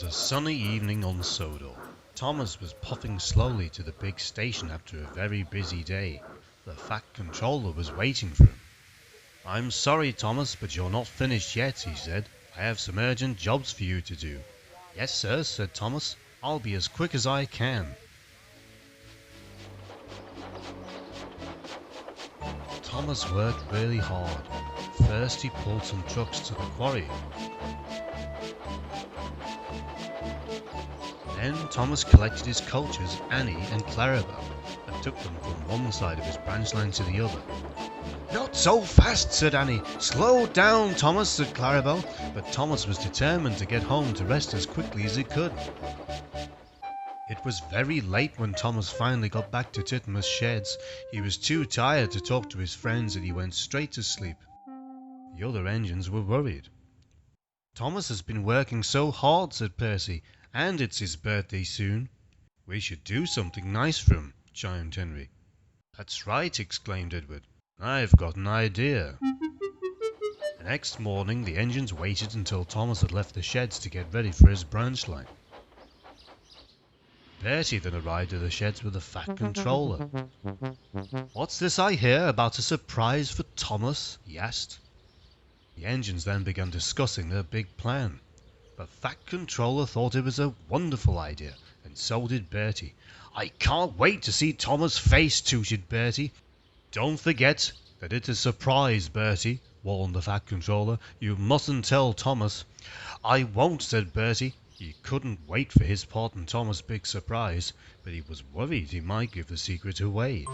was a sunny evening on Sodor. Thomas was puffing slowly to the big station after a very busy day. The fat controller was waiting for him. "I'm sorry, Thomas, but you're not finished yet," he said. "I have some urgent jobs for you to do." "Yes, sir," said Thomas. "I'll be as quick as I can." Thomas worked really hard. First he pulled some trucks to the quarry. Then Thomas collected his coaches, Annie and Clarabel, and took them from one side of his branch line to the other. "Not so fast," said Annie. "Slow down, Thomas," said Clarabel, but Thomas was determined to get home to rest as quickly as he could. It was very late when Thomas finally got back to Titmu's sheds. He was too tired to talk to his friends and he went straight to sleep. The other engines were worried. "Thomas has been working so hard," said Percy, "and it's his birthday soon." "We should do something nice for him," chimed Henry. "That's right," exclaimed Edward. "I've got an idea." The next morning the engines waited until Thomas had left the sheds to get ready for his branch line. Bertie then arrived at the sheds with a fat controller. "What's this I hear about a surprise for Thomas?" he asked. The engines then began discussing their big plan. The fat controller thought it was a wonderful idea, and so did Bertie. "I can't wait to see Thomas' face," tooted Bertie. "Don't forget that it's a surprise, Bertie," warned the fat controller. "You mustn't tell Thomas." "I won't," said Bertie. He couldn't wait for his part in Thomas' big surprise, but he was worried he might give the secret away.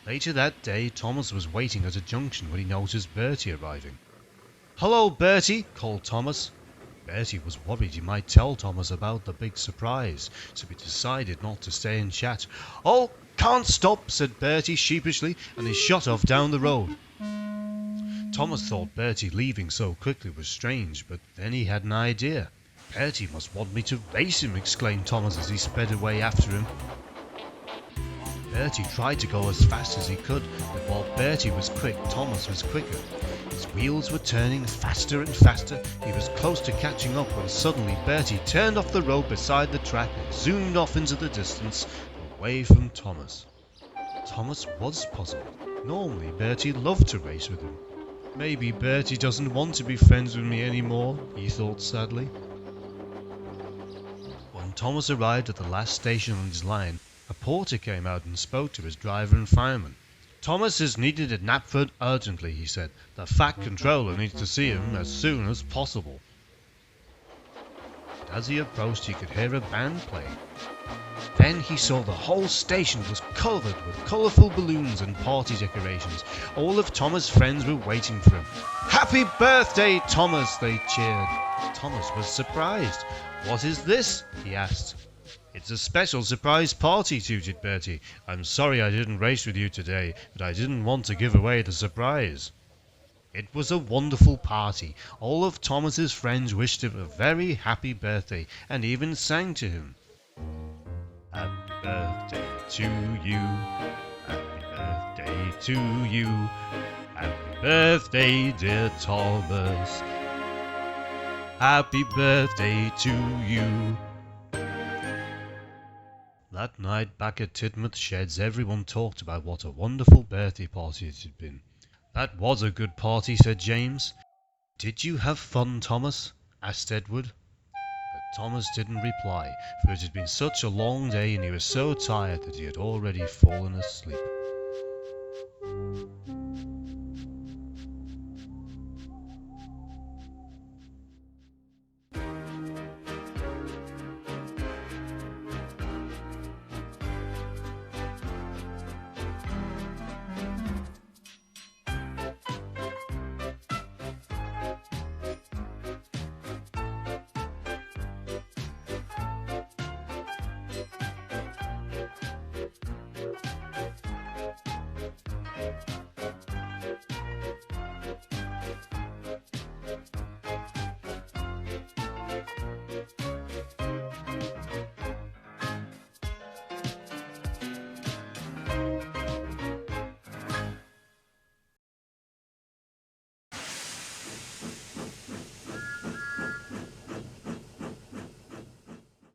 Later that day, Thomas was waiting at a junction when he noticed Bertie arriving. "Hello, Bertie," called Thomas. Bertie was worried he might tell Thomas about the big surprise, so he decided not to stay and chat. "Oh, can't stop," said Bertie sheepishly, and he shot off down the road. Thomas thought Bertie leaving so quickly was strange, but then he had an idea. "Bertie must want me to race him," exclaimed Thomas as he sped away after him. Bertie tried to go as fast as he could, but while Bertie was quick, Thomas was quicker. His wheels were turning faster and faster. He was close to catching up when suddenly Bertie turned off the road beside the track and zoomed off into the distance, away from Thomas. Thomas was puzzled. Normally Bertie loved to race with him. "Maybe Bertie doesn't want to be friends with me anymore," he thought sadly. When Thomas arrived at the last station on his line, a porter came out and spoke to his driver and fireman. "Thomas is needed at Knapford urgently," he said. "The fat controller needs to see him as soon as possible." But as he approached, he could hear a band playing. Then he saw the whole station was covered with colourful balloons and party decorations. All of Thomas' friends were waiting for him. "Happy birthday, Thomas!" they cheered. Thomas was surprised. "What is this?" he asked. "It's a special surprise party," tooted Bertie. "I'm sorry I didn't race with you today, but I didn't want to give away the surprise." It was a wonderful party. All of Thomas's friends wished him a very happy birthday and even sang to him. "Happy birthday to you. Happy birthday to you. Happy birthday, dear Thomas. Happy birthday to you." That night back at Tidmouth's sheds, everyone talked about what a wonderful birthday party it had been. "That was a good party," said James. "Did you have fun, Thomas?" asked Edward. But Thomas didn't reply, for it had been such a long day and he was so tired that he had already fallen asleep.